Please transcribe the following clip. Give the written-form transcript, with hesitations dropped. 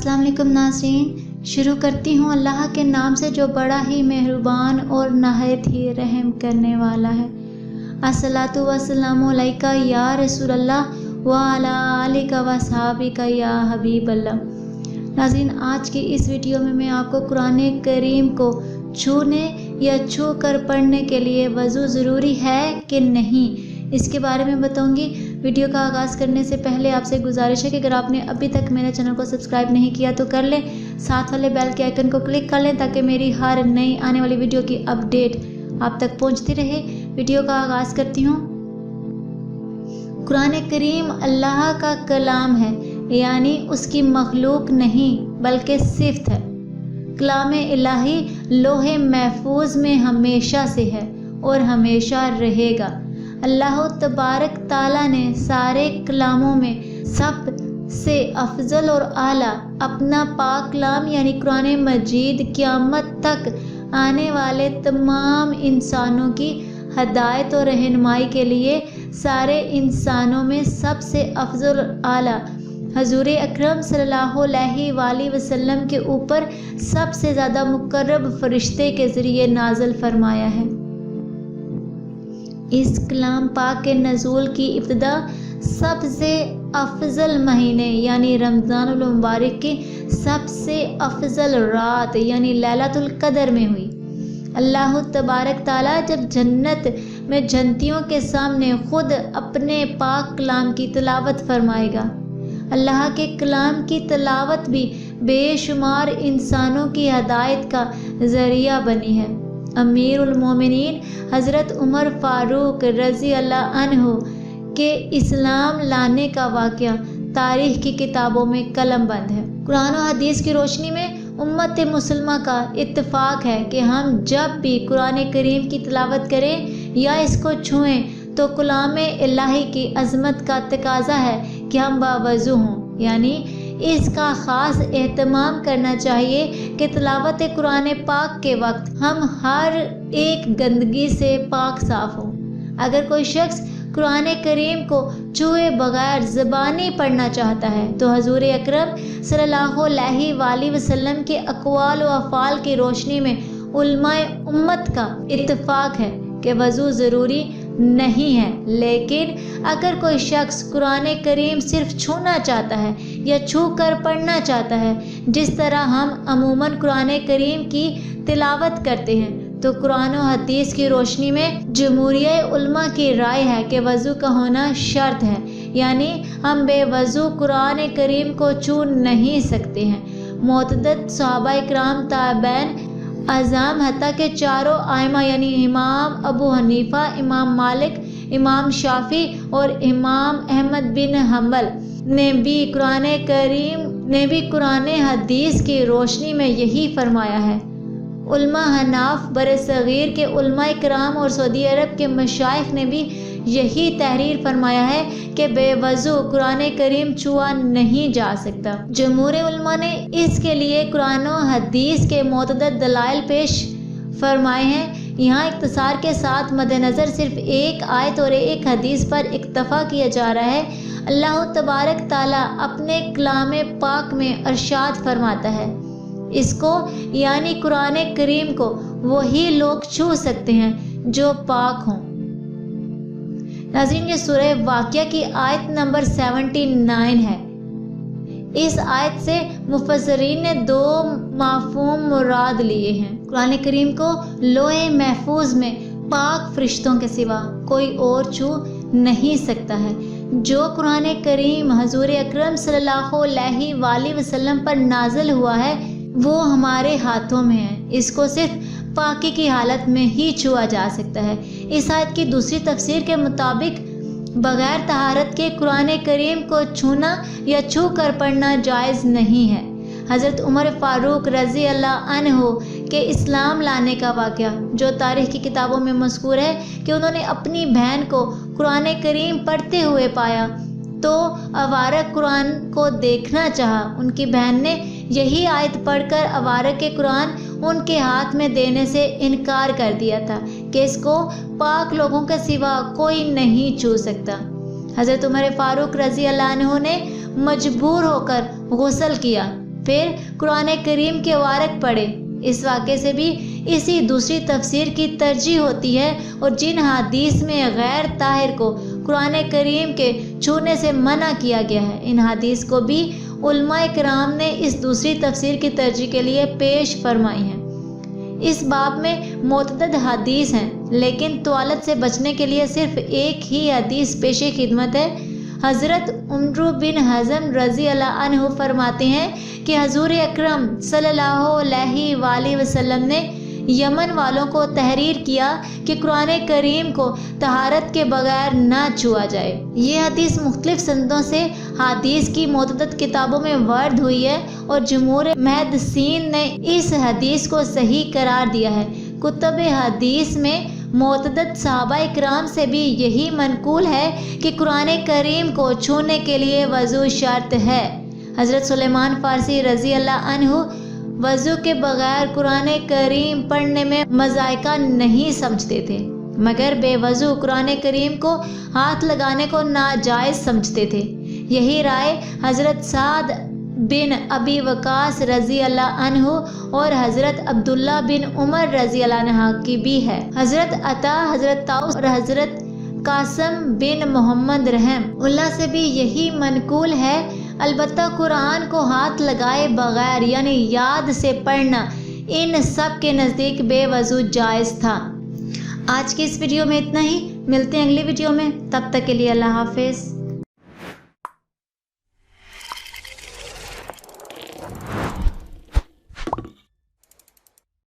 अस्सलाम वालेकुम नाज़रीन, शुरू करती हूँ अल्लाह के नाम से जो बड़ा ही मेहरबान और नहायत ही रहम करने वाला है। अस्सलातु वस्सलामु अलैका या रसूल अल्लाह व अला आलिका व सहाबिका या हबीब अल्लाह। नाज़रीन, आज की इस वीडियो में मैं आपको कुरान करीम को छूने या छू कर पढ़ने के लिए वज़ू ज़रूरी है कि नहीं, इसके बारे में बताऊंगी। वीडियो का आगाज़ करने से पहले आपसे गुजारिश है कि अगर आपने अभी तक मेरे चैनल को सब्सक्राइब नहीं किया तो कर लें, साथ वाले बेल के आइकन को क्लिक कर लें ताकि मेरी हर नई आने वाली वीडियो की अपडेट आप तक पहुंचती रहे। वीडियो का आगाज़ करती हूँ। कुरान करीम अल्लाह का कलाम है, यानी उसकी मखलूक नहीं बल्कि सिफ़त है। कलाम इलाही लोहे महफूज में हमेशा से है और हमेशा रहेगा। अल्लाह तबारक ताला ने सारे कलामों में सब से अफजल और आला अपना पाक कलाम यानी कुरान मजीद क़यामत तक आने वाले तमाम इंसानों की हदायत और रहनुमाई के लिए सारे इंसानों में सबसे अफजल और आला हजूर अकरम सल्लल्लाहु अलैहि वसल्लम के ऊपर सबसे ज़्यादा मुकर्रब फरिश्ते के ज़रिए नाज़िल फरमाया है। इस कलाम पाक के नज़ूल की इब्तिदा सबसे अफजल महीने यानी रमज़ानुल मुबारक की सबसे अफजल रात यानी लैलतुल क़द्र में हुई। अल्लाह तबारक ताला जब जन्नत में जन्नतियों के सामने खुद अपने पाक कलाम की तिलावत फरमाएगा। अल्लाह के कलाम की तिलावत भी बेशुमार इंसानों की हदायत का ज़रिया बनी है। अमीरुल मोमिनीन हज़रत उमर फ़ारूक रज़ी अल्लाह अन्हु के इस्लाम लाने का वाक़या तारीख़ की किताबों में कलमबंद है। कुरान और हदीस की रोशनी में उम्मत मुसलमा का इत्तफ़ाक़ है कि हम जब भी कुरान करीम की तिलावत करें या इसको छुएं तो कलाम इलाही की अज़मत का तकाज़ा है कि हम बावज़ू हों, यानी इसका ख़ास एहतमाम करना चाहिए कि तिलावत कुरान पाक के वक्त हम हर एक गंदगी से पाक साफ़ हों। अगर कोई शख्स कुरान करीम को छुए बगैर ज़बानी पढ़ना चाहता है तो हजूर अकरम सल्लल्लाहु अलैहि वसल्लम के अक़वाल व अफ़ाल की रोशनी में उलमाए उम्मत का इत्तफ़ाक़ है कि वज़ू ज़रूरी नहीं है। लेकिन अगर कोई शख्स कुरान करीम सिर्फ छूना चाहता है या छू कर पढ़ना चाहता है, जिस तरह हम अमूमन कुरान करीम की तिलावत करते हैं, तो कुरान और हदीस की रोशनी में जमहूरिया उलमा की राय है कि वज़ू का होना शर्त है, यानी हम बेवज़ू कुरान करीम को छू नहीं सकते हैं। मुतअद्दिद सहाबा इकराम ताबईन आज़म हत्ता के चारों आइमा यानी इमाम अबू हनीफ़ा, इमाम मालिक, इमाम शाफ़ी और इमाम अहमद बिन हम्बल ने भी कुरान हदीस की रोशनी में यही फरमाया है। उलमा हनाफ बरसगीर के उलमा इकराम और सऊदी अरब के मशाइख ने भी यही तहरीर फरमाया है कि बेवज़ू कुरान करीम छुआ नहीं जा सकता। जमहूर उलमा ने इसके लिए कुरान और हदीस के मुतअद्दिद दलाइल पेश फरमाए हैं। यहाँ इख्तिसार के साथ मद्देनज़र सिर्फ एक आयत और एक हदीस पर इक्तफ़ा किया जा रहा है। अल्लाह तबारक ताला अपने कलाम पाक में इरशाद फरमाता है, इसको यानी कुरान करीम को वही लोग छू सकते हैं जो पाक हों। नाज़रीन, ये सूरह वाक़िया की आयत नंबर 79 है। इस आयत से मुफस्सिरीन ने दो मफ़हूम मुराद लिए हैं। कुरान करीम को लोहे महफूज में पाक फरिश्तों के सिवा कोई और छू नहीं सकता है। जो कुरान करीम हजूर अकरम सल्लल्लाहु अलैहि वसल्लम पर नाज़िल हुआ है वो हमारे हाथों में है। इसको सिर्फ पाकी की हालत में ही छुआ जा सकता है। इस आयत की दूसरी तफसीर के मुताबिक बग़ैर तहारत के कुरान करीम को छूना या छू कर पढ़ना जायज़ नहीं है। हज़रत उमर फ़ारूक रज़ी अल्लाह अन्हु के इस्लाम लाने का वाक़या जो तारीख़ की किताबों में मज़कूर है कि उन्होंने अपनी बहन को कुरान करीम पढ़ते हुए पाया तो अवारक कुरान को देखना चाहा। उनकी बहन ने यही आयत पढ़कर अवारक के कुरान उनके हाथ में देने से इनकार कर दिया था कि इसको पाक लोगों के सिवा कोई नहीं छू सकता। हज़रत उमर फ़ारूक रज़ी अल्लाह अन्हु ने मजबूर होकर गुस्ल किया پھر قرآن کریم کے وارق پڑھے۔ اس واقعے سے بھی اسی دوسری تفسیر کی ترجیح ہوتی ہے، اور جن حدیث میں غیر طاہر کو قرآن کریم کے چھونے سے منع کیا گیا ہے، ان حدیث کو بھی علماء کرام نے اس دوسری تفسیر کی ترجیح کے لیے پیش فرمائی ہیں۔ اس باب میں متعدد حدیث ہیں، لیکن طوالت سے بچنے کے لیے صرف ایک ہی حدیث پیش خدمت ہے۔ حضرت عمرو بن حزم رضی اللہ عنہ فرماتے ہیں کہ حضور اکرم صلی اللہ علیہ وآلہ وسلم نے یمن والوں کو تحریر کیا کہ قرآن کریم کو طہارت کے بغیر نہ چھوا جائے۔ یہ حدیث مختلف سندوں سے حدیث کی متعدد کتابوں میں ورد ہوئی ہے، اور جمہور محدثین نے اس حدیث کو صحیح قرار دیا ہے۔ کتب حدیث میں متعدد صحابہ کرام سے بھی یہی منقول ہے کہ قرآن کریم کو چھونے کے لیے وضو شرط ہے۔ حضرت سلیمان فارسی رضی اللہ عنہ وضو کے بغیر قرآن کریم پڑھنے میں مذائقہ نہیں سمجھتے تھے، مگر بے وضو قرآن کریم کو ہاتھ لگانے کو ناجائز سمجھتے تھے۔ یہی رائے حضرت سعد بن ابی وقاص رضی اللہ عنہ اور حضرت عبداللہ بن عمر رضی اللہ عنہ کی بھی ہے۔ حضرت عطا، حضرت طاؤس اور حضرت قاسم بن محمد رحم اللہ سے بھی یہی منقول ہے۔ البتہ قرآن کو ہاتھ لگائے بغیر یعنی یاد سے پڑھنا ان سب کے نزدیک بے وضو جائز تھا۔ آج کی اس ویڈیو میں اتنا ہی، ملتے ہیں اگلی ویڈیو میں، تب تک کے لیے اللہ حافظ۔